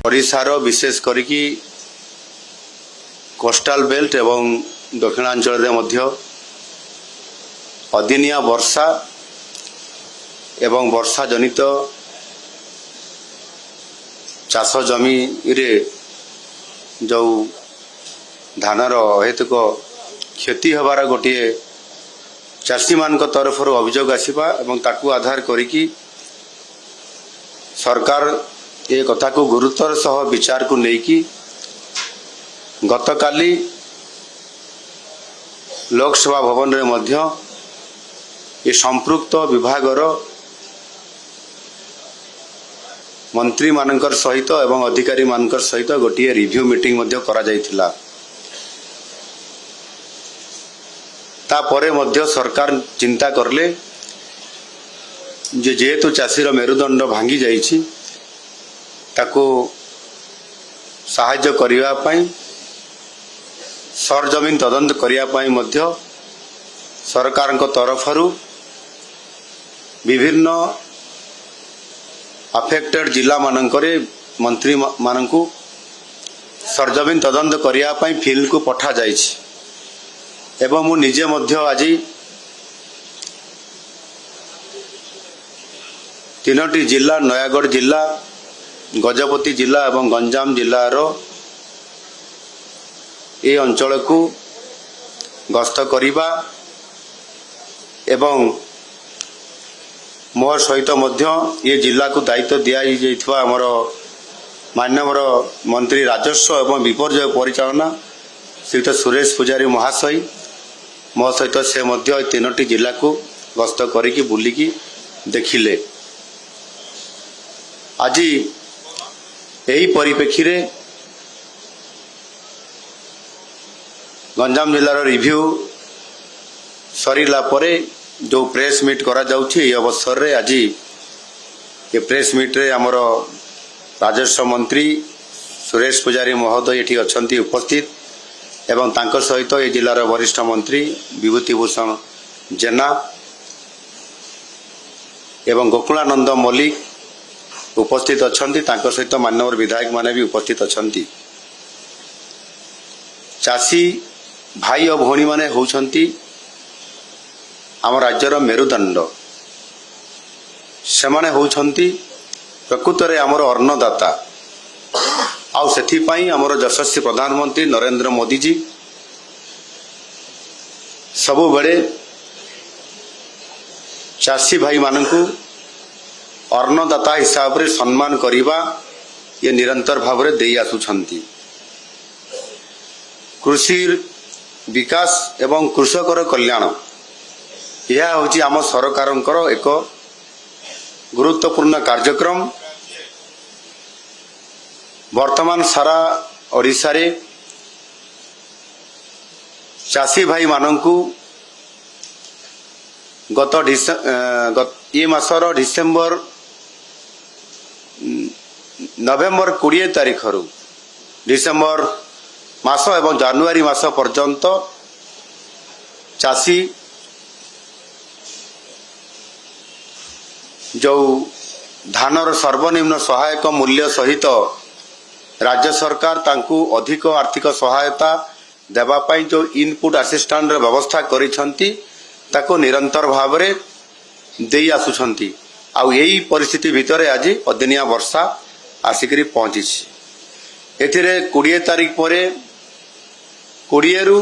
ओडिशार विशेष करिकी coastal belt एवं दक्षिणांचल अदिनिया वर्षा एवं वर्षा जनित चाष जमी रे जो धानर अहेतुक क्षति हबार गोटे चाषी मान तरफ अभियोग आसवा एवं ताकू आधार करिकी सरकार ए कथा को गुरुतर सह विचार को लेकी गतकाली लोकसभा भवन रे मध्य ये संपृक्त विभागर मंत्री मानकर सहित एवं अधिकारी मानकर सहित गोटे रिव्यू मीटिंग मध्य करा जायथिला। तापरे मध्य सरकार चिंता करले जेहेतु चाषीर मेरुदंड भांगी जाइछि ताको साहाय्य करिवा पई सरजमीन तदंत करिया पई मध्य सरकार को तरफरु विभिन्न अफेक्टेड जिला मानकरे मंत्री मानकु सरजमीन तदंत करिया पई फील्ड को पठा जाइछि एवं मु निजे मध्य आज तीनोटी जिला नयागढ़ जिला गजपति जिला एवं गंजाम जिलार ये अंचल को गस्त करिबा एवं मो सहित मध्य ये जिला को दायित्व दिया जाइथिबा हमर माननीय मंत्री राजस्व एवं विपर्यय परिचालना श्रीयुत सुरेश पुजारी महाशय मो सहित से मध्य तीनोटी जिला को गस्त करिकी बुलिकी देखिले। आज यही परिप्रेक्षी रे गंजाम जिलार रिव्यू सरीला परे जो प्रेस मीट करा जाउछि ए अवसर रे आज ये प्रेस मीट रे हमर राजस्व मंत्री सुरेश पुजारी महोदय एठी अछंती उपस्थित एवं तांकर सहित ए जिलार वरिष्ठ मंत्री विभूतिभूषण जेना एवं गोकुलानंद मल्लिक उपस्थित अछंती तांकर सहित माननीय विधायक माने भी उपस्थित अछंती। चाषी भाई और भौणी माने होउछंती आम राज्यर मेरुदंड सेमाने होउछंती प्रकृत रे हमर अन्नदाता आउ सेथि पई हमर यशस्वी प्रधानमंत्री नरेंद्र मोदी जी सबु बड़े चाषी भाई मानकु अन्नदाता हिसाब रे सम्मान करिबा ये निरंतर भाव रे देई आसुछंती। कृषि विकास एवं कृषकर कल्याण यह होची आम सरकारंकर एक गुरुत्वपूर्ण कार्यक्रम। वर्तमान सारा ओडिशा रे चाषी भाई मानंकु ये मासर डिसेम्बर नवेम्बर 20 तारीख रु डिसेम्बर मास एवं जानुआरी मास पर्यंत चाषी जो धानर सर्वनिम्न सहायक मूल्य सहित राज्य सरकार तांकु अधिक आर्थिक सहायता देवा पाई जो इनपुट असिस्टेंट व्यवस्था करिसंती ताको निरंतर भाव रे देई आसुछंती। आउ यही परिस्थिति भितर आज अदिनिया वर्षा आसिकरी पहुंची एथिरे 20 तारीख परे 20 रु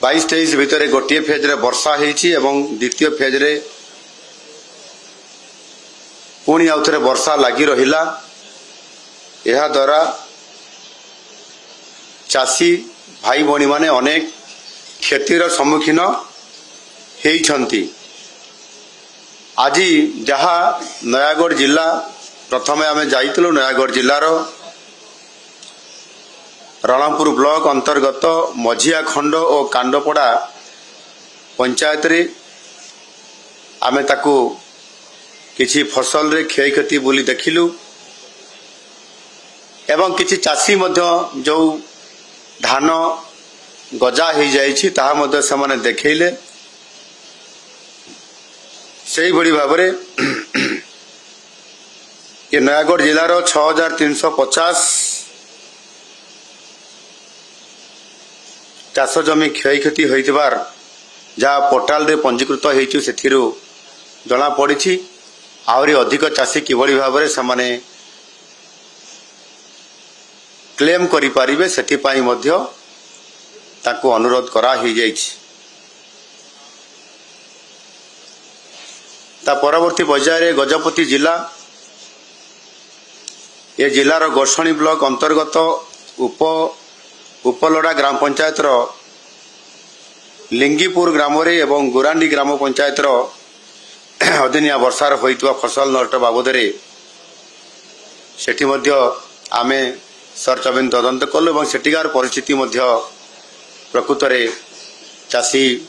22-23 भितर गोटे फेज रे वर्षा हेछि एवं द्वितीय फेज रे पुणी आउथरे वर्षा लगी रहिला। यह द्वारा चाषी भाई भौणी माने अनेक क्षतिर सम्मुखीन हेइछंती। आज जहा नयागढ़ जिला प्रथमे आमे जाइतलु नयागढ़ जिलार रणपुर ब्लॉक अंतर्गत मझिया खंड और कांडपड़ा पंचायत रे आमे ताकू किछि फसल रे क्षय क्षति बोली देखिलु एवं किछि चाषी मध्य जो धान गजा हो जाइछि ताहा मध्य समाने देखैले सेही बड़ी भाबरे ये नयागढ़ जिलार 6350 चाष जमी क्षय क्षति होइतिबार जहाँ पोर्टाल रे पंजीकृत होइछु सेथिरु जना पड़ी आहरी अधिक चाषी किभली भाव से क्लेम करि परिबे सेथिपाई मध्य ताकू अनुरोध करा ही जाइछि। ता परवर्ती पर्याय गजपति जिला ये जिलार गोर्षणी ब्लॉक अंतर्गत उपलोड़ा ग्राम पंचायत लिंगीपुर ग्राम रे एवं गुरांडी ग्राम पंचायत अदिनिया वर्षार होइतवा फसल नष्ट बाबदरे सेठी मध्य आमे सर्च अभियान तदंत कलु और सेठिकार परिस्थिति मध्य प्रकृत रे चाषी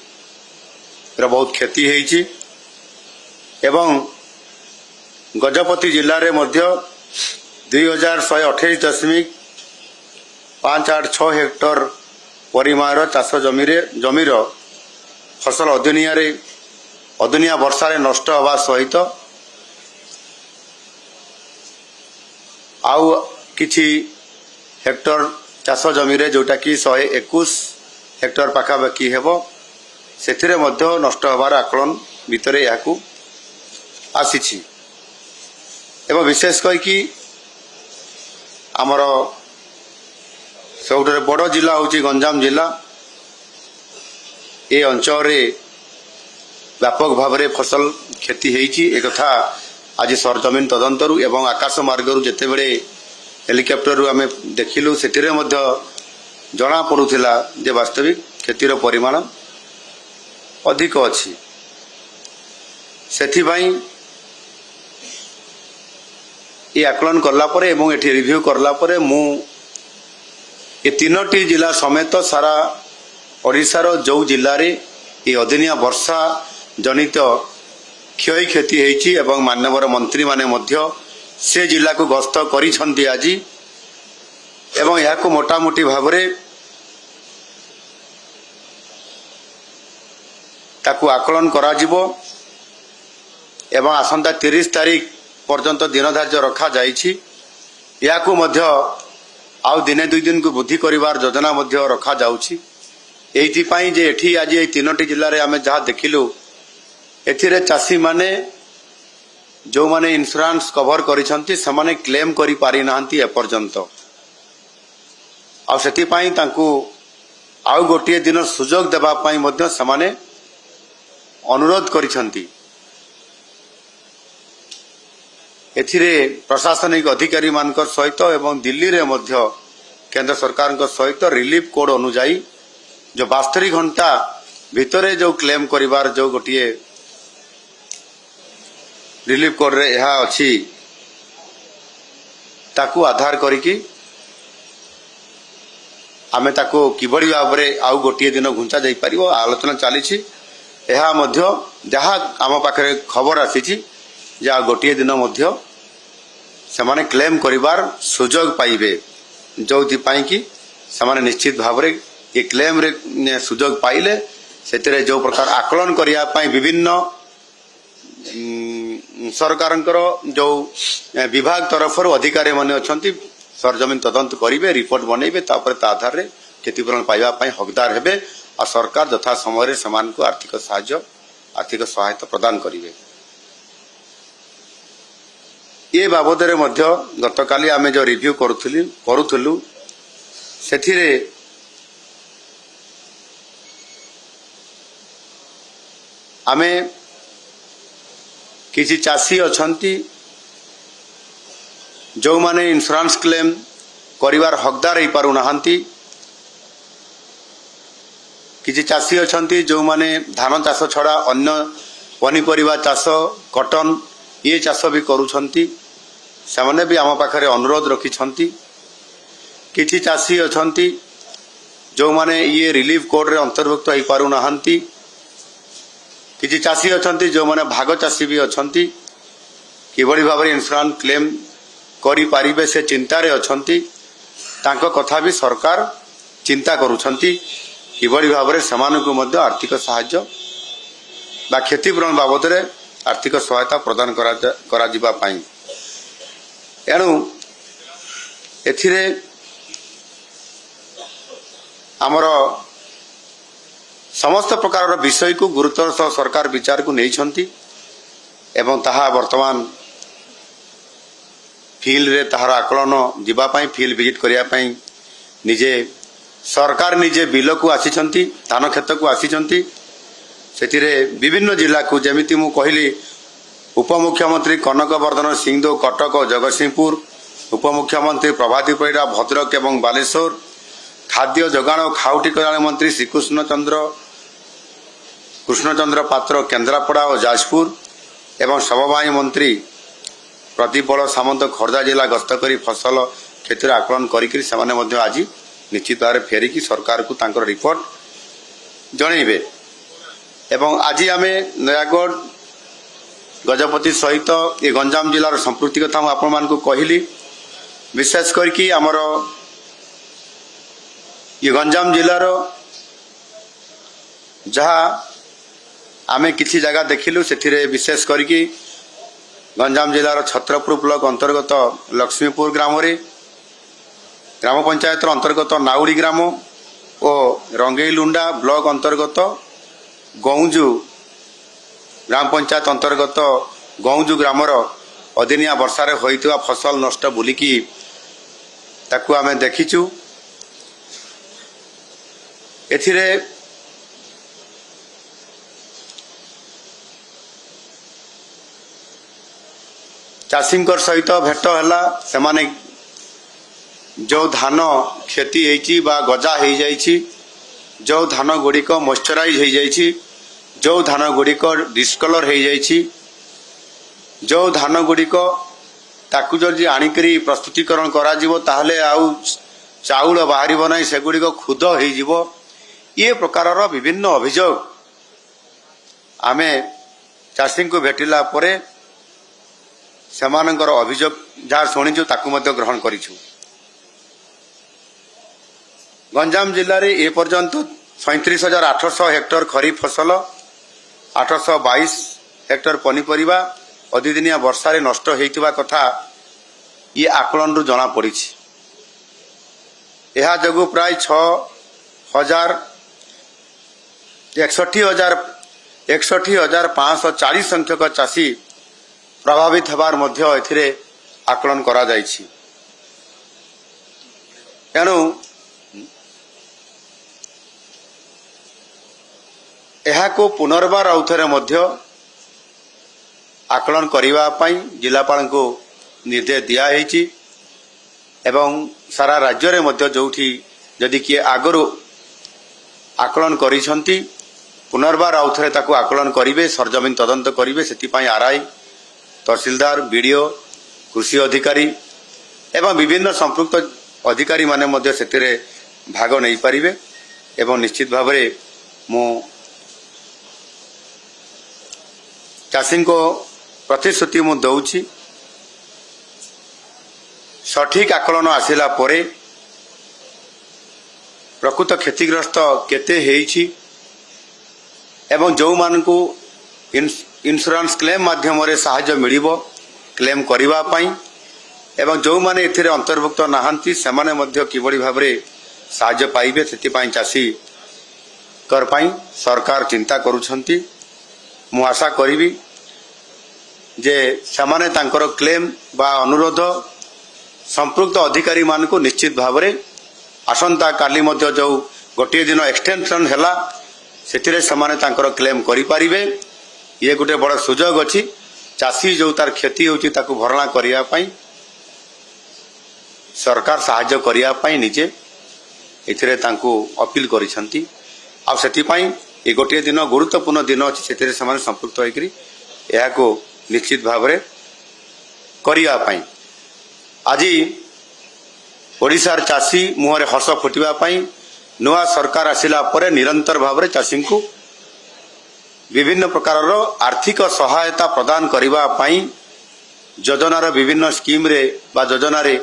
बहुत क्षति होइछि एवं गजपति जिल्ला रे मध्य 2128.586 हेक्टर परिमाणर चाष जमीर फसल अदुनिया वर्षा नष्ट हवा सहित आउ किछि हेक्टर चाष जमी जोटा कि 121 हेक्टर पाखापाखि हेबो सेथिरे मध्य नष्ट हबार आकलन भितरे याकू आसीछि एवं विशेष करके आमर सबुठारे बड़ जिला होची गंजाम जिला ए अंचल रे व्यापक भाव में फसल क्षति होइछि एक कथा आज सरजमीन तदंतरु एवं आकाश मार्गरु जेतेबेले हेलिकॉप्टर आम देखिलु सेतिरे मध्य जना पड़ुथिला जे वास्तविक क्षतिर परिमाण अधिक अछि सेथिबाई ये आकलन करला परे एवं एठी रिव्यू करला परे मु ये तीनोटी जिला समेत सारा ओडिशार जो जिल्ला रे ये अदिनिया वर्षा जनित क्षय क्षति होइछि एवं माननीय मंत्री माने मध्य से जिला को गस्त करिसंती आज एवं याको मोटामोटी भाव रे ताकू आकलन करा जिवो एवं आसंता 30 तारीख पर्यंत दिन धार्य रखा जाइछि याकू मध्य आउ दिने दुई दिन को वृद्धि करिवार योजना मध्य रखा जाउछि एइथिपाई जे एठी आज ए तीनोटी जिल्ला रे आमे जहा देखिलु एथिरे चाषी माने जो माने इंश्योरेंस कवर करिसंती समाने क्लेम करि पारि नांती एपर्यंत आ सेथिपाई तांकू आउ गोटिए दिन सुजोग देबा पाई मध्य समाने अनुरोध करिसंती एथिरे प्रशासनिक अधिकारी मानकर सहित एवं दिल्ली रे मध्य केंद्र सरकार सहित रिलीफ कोड अनुजाई जो 72 घंटा भितरे जो क्लेम करिवार जो गोटिए रिलीफ कोड रे यहा अछि ताकू आधार करिकी आमे ताकू किबड़ी भाव रे आउ गोटिए दिन घुंचा जाई परिबो आलोचना चलीछि यहा मध्य जहा आम पाखरे खबर आसीछि जा गोटिए दिन मध्य सेमाने क्लेम करिवार सुजोग पाइबे जोथि पाई कि सेमाने निश्चित भाव रे ये क्लेम रे सुजोग पाइले सेतिरे जो प्रकार आकलन करिया पाई विभिन्न सरकारंकर जो विभाग तरफ अधिकारी माने अछंती सरजमीन तदंत करिवे रिपोर्ट बनैबे तापर ता आधार रे क्षतिपूरण पाइबा पाई हकदार हेबे आ सरकार यथा समय रे समान को आर्थिक सहायता प्रदान करिवे ये बाबद रे मध्य गतकाली आमे जो रिव्यू करूथलु सेथिरे आमे किसी चाषी अछंती जो माने इंश्योरेंस क्लेम करिवार हकदार हो पारु नाहंती किसी चाषी अछंती जो माने धान चाष छड़ा अन्य पनीपरिबा चाष कॉटन ये चाष भी करूछंती सेमाने भी आम पाखरे अनुरोध रखिछंती किछि चाषी अछंती जो माने ये रिलीफ कोड रे अंतर्भुक्त हो पारु नाहंती किछि चाषी अछंती जो माने भाग चाषी भी अछंती किबड़ी भाव रे इंश्योरेंस क्लेम करि पारिबे से चिंता रे अछंती तांको कथा भी सरकार चिंता करूछंती किबड़ी भाव रे समानको मध्य आर्थिक सहायता बा क्षतिपूरण बाबद रे आर्थिक सहायता प्रदान करा जिबा पाई एणु एथिरे आमर समस्त प्रकार विषय को गुरुत्वर सह सरकार विचार को नहीं एवं ताहा वर्तमान फील्ड रे ताहार आकलन जीवापाई फील्ड विजिट करने निजे सरकार निजे बिल को आसी धान खेत को आसी से विभिन्न जिला को जमीती मु कहली उपमुख्यमंत्री कनक वर्धन सिंहदेव कटक जगतसिंहपुर उपमुख्यमंत्री प्रभाती परिड़ा भद्रक एवं बालेश्वर खाद्य जोगाण और खाउटी कल्याण मंत्री श्रीकृष्ण चंद्र पात्र केन्द्रापड़ा और जाजपुर एवं सबवाही मंत्री प्रदीप बल सामंत खोर्धा जिला गस्त कर फसल क्षति आकलन कर आज निश्चित भाव फेरिकी सरकार को तांकर रिपोर्ट जनइबे एवं आज आम नयागढ़ गजपति सहित ये गंजाम जिलार संपृक्ति कथा आपण कहली विशेष करके आमर ये गंजाम जिलार जहाँ आमे किसी जगह देखिलु से विशेष करके गंजाम जिलार छत्रपुर ब्लॉक अंतर्गत लक्ष्मीपुर ग्राम रे ग्राम पंचायत अंतर्गत नाउड़ी ग्राम और रंगेईलुंडा ब्लॉक अंतर्गत गौंजू ग्राम पंचायत अंतर्गत गौंजू ग्रामर अदिनिया वर्षारे होइतवा फसल नष्ट बुलिकी ताकू आमे देखिचु एथिरे चाषींकर सहित भेट है से जो धान क्षति होती गजा हो जाइछि जो धान गुड़िक मॉइस्चराइज हो जाइछि जो धान गुड़िक डिस्कलर हो जाइछि जो धान गुड़िक ताकू जदि आनिकरी प्रस्तुतिकरण करा जिवो ताहले आउ चाउल बाहरिबो नै सेगुड़िक खुद हो जिवो ये प्रकारर विभिन्न अभियोग आमे चाषी को भेटिला परे सेमानंकर अभियोग जहाँ शुणीचु ताकू मध्य ग्रहण करिछु गंजाम जिले में ए पर्यंत 37,800 हेक्टर खरीफ फसल 822 हेक्टर पनीपरिबा अधिदिनिया वर्षा रे नष्ट होइतिबा कथा ये आकलन रु जना पड़ी यह जगु प्राय 61,540 संख्यक चाषी प्रभावित होबार मध्य एथिरे आकलन करा जाइछि एणु को पुनर्बार आउथरे मध्य आकलन करिवा पई जिलापाल को निर्देश दिया हेछि एवं सारा राज्य रे मध्य जोठी जदि किए आगरु आकलन करिसंती पुनर्बार आउथरे ताकू आकलन करिवे सरजमीन तदंत करिवे सेति पई आरआई तहसीलदार बीडीओ कृषि अधिकारी एवं विभिन्न संपृक्त अधिकारी माने मध्य सेतिरे भाग नहीं पारिबे एवं निश्चित भाव में मु चाषी को प्रतिश्रुति मु दउछि सठिक आकलन आसिला परे प्रकृत क्षतिग्रस्त केते हेइछि एवं जो मानकु इंश्योरेंस क्लेम माध्यम रे सहायता मिलिबो क्लेम करिवा पई एवं जो माने एथिरे अंतर्भुक्त नाहंती सेमाने मध्य किबड़ी भाबरे सहायता पाइबे सेति पई चाषी कर पई सरकार चिंता करूछंती मु आशा करिवि जे सेमाने तांकर क्लेम बा अनुरोध संपृक्त अधिकारी मान को निश्चित भाव में आसंता काली मध्य जो गोटे दिन एक्सटेंशन हैला सेतिरे सेमाने तांकर क्लेम करि पारिबे ये गोटे बड़ सुजोग अछि चाषी जो तार क्षति होछि ताकू भरणा करिया पई सरकार सहायता करिया पई निजे एथिरे तांकू अपील करिसंती आ सेति पई ये गोटे दिन गुरुत्वपूर्ण दिन अछि सेतिरे सेमाने संपृक्त होइकरी एहा को निश्चित भाव में करिया पई आज ओडिशार चाषी मुहरे हस फुटिबा पई नुआ सरकार आसिला परे निरंतर भाव में चाषी को विभिन्न प्रकार आर्थिक सहायता प्रदान करिबा पई योजनार विभिन्न स्कीम रे बा योजना रे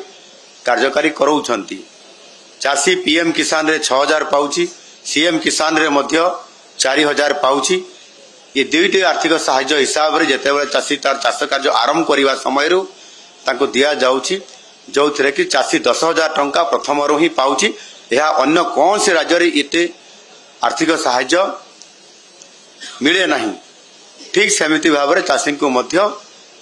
कार्यकारी करौछंती चाषी पीएम किसान रे 6000 पाउची सीएम किसान रे मध्य 4000 पाउची ये दुईटी आर्थिक साहाय्य हिसाब रे जेतेबेले चाषी तार चाष कार्य आरंभ करिबा समय ତାଙ୍କୁ ଦିଆଯାଉଛି, ଯେଉଁଥିରେ କି ଚାଷୀ 10,000 ଟଙ୍କା ପ୍ରଥମରୁ ହିଁ ପାଉଛି। ଏହା ଅନ୍ୟ କୌଣସି ରାଜ୍ୟରେ ଏତେ ଆର୍ଥିକ ସାହାଯ୍ୟ ମିଳେ ନାହିଁ। ଠିକ୍ ସେମିତି ଭାବରେ ଚାଷୀଙ୍କୁ ମଧ୍ୟ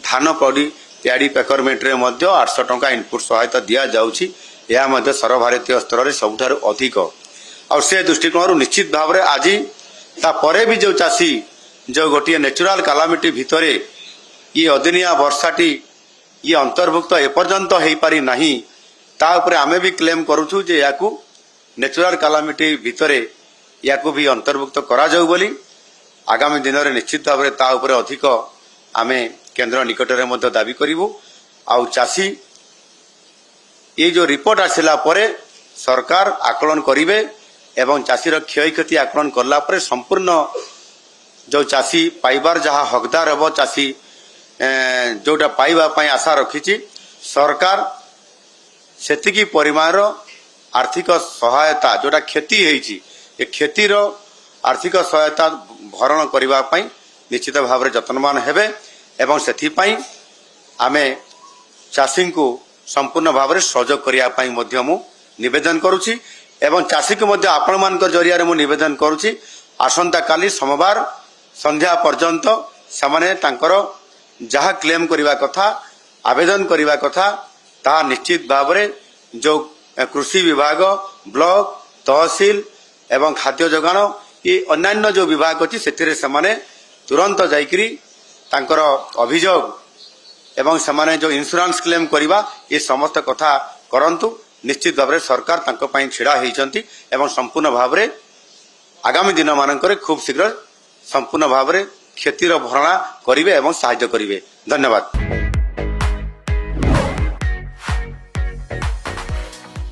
ଧାନ ପ୍ୟାଡି ପ୍ୟାକରମେଣ୍ଟରେ ମଧ୍ୟ 800 ଟଙ୍କା ଇନପୁଟ ସହାୟତା ଦିଆଯାଉଛି। ଏହା ମଧ୍ୟ ସର୍ବଭାରତୀୟ ସ୍ତରରେ ସବୁଠାରୁ ଅଧିକ। ଆଉ ସେ ଦୃଷ୍ଟିକୋଣରୁ ନିଶ୍ଚିତ ଭାବରେ ଆଜି ତାପରେ ବି ଯେଉଁ ଚାଷୀ ଯେଉଁ ଗୋଟିଏ ନ୍ୟାଚୁରାଲ କାଲାମିଟି ଭିତରେ ଇଏ ଅଦିନିଆ ବର୍ଷାଟି ଇଏ ଅନ୍ତର୍ଭୁକ୍ତ ଏପର୍ଯ୍ୟନ୍ତ ହୋଇପାରି ନାହିଁ, ତା ଉପରେ ଆମେ ବି କ୍ଲେମ୍ କରୁଛୁ ଯେ ଏହାକୁ ନ୍ୟାଚୁରାଲ କାଲାମିଟି ଭିତରେ ଏହାକୁ ବି ଅନ୍ତର୍ଭୁକ୍ତ କରାଯାଉ ବୋଲି ଆଗାମୀ ଦିନରେ ନିଶ୍ଚିତ ଭାବରେ ତା ଉପରେ ଅଧିକ ଆମେ କେନ୍ଦ୍ର ନିକଟରେ ମଧ୍ୟ ଦାବି କରିବୁ। ଆଉ ଚାଷୀ ଏଇ ଯେଉଁ ରିପୋର୍ଟ ଆସିଲା ପରେ ସରକାର ଆକଳନ କରିବେ ଏବଂ ଚାଷୀର କ୍ଷୟକ୍ଷତି ଆକଳନ କଲା ପରେ ସମ୍ପୂର୍ଣ୍ଣ ଯେଉଁ ଚାଷୀ ପାଇବାର ଯାହା ହକଦାର ହେବ, ଚାଷୀ ଯେଉଁଟା ପାଇବା ପାଇଁ ଆଶା ରଖିଛି, ସରକାର ସେତିକି ପରିମାଣର ଆର୍ଥିକ ସହାୟତା ଯେଉଁଟା କ୍ଷତି ହେଇଛି ଏ କ୍ଷତିର ଆର୍ଥିକ ସହାୟତା ଭରଣ କରିବା ପାଇଁ ନିଶ୍ଚିତ ଭାବରେ ଯତ୍ନବାନ ହେବେ ଏବଂ ସେଥିପାଇଁ ଆମେ ଚାଷୀଙ୍କୁ ସମ୍ପୂର୍ଣ୍ଣ ଭାବରେ ସହଯୋଗ କରିବା ପାଇଁ ମଧ୍ୟ ମୁଁ ନିବେଦନ କରୁଛି ଏବଂ ଚାଷୀକୁ ମଧ୍ୟ ଆପଣମାନଙ୍କ ଜରିଆରେ ମୁଁ ନିବେଦନ କରୁଛି, ଆସନ୍ତାକାଲି ସୋମବାର ସନ୍ଧ୍ୟା ପର୍ଯ୍ୟନ୍ତ ସେମାନେ ତାଙ୍କର ଯାହା କ୍ଲେମ୍ କରିବା କଥା, ଆବେଦନ କରିବା କଥା, ତାହା ନିଶ୍ଚିତ ଭାବରେ ଯେଉଁ କୃଷି ବିଭାଗ, ବ୍ଲକ, ତହସିଲ ଏବଂ ଖାଦ୍ୟ ଯୋଗାଣ ଏ ଅନ୍ୟାନ୍ୟ ଯେଉଁ ବିଭାଗ ଅଛି ସେଥିରେ ସେମାନେ ତୁରନ୍ତ ଯାଇକରି ତାଙ୍କର ଅଭିଯୋଗ ଏବଂ ସେମାନେ ଯେଉଁ ଇନ୍ସୁରାନ୍ସ କ୍ଲେମ୍ କରିବା ଏ ସମସ୍ତ କଥା କରନ୍ତୁ। ନିଶ୍ଚିତ ଭାବରେ ସରକାର ତାଙ୍କ ପାଇଁ ଛିଡ଼ା ହୋଇଛନ୍ତି ଏବଂ ସମ୍ପୂର୍ଣ୍ଣ ଭାବରେ ଆଗାମୀ ଦିନମାନଙ୍କରେ ଖୁବ୍ ଶୀଘ୍ର ସମ୍ପୂର୍ଣ୍ଣ ଭାବରେ କ୍ଷତିର ଭରଣା କରିବେ ଏବଂ ସାହାଯ୍ୟ କରିବେ। ଧନ୍ୟବାଦ।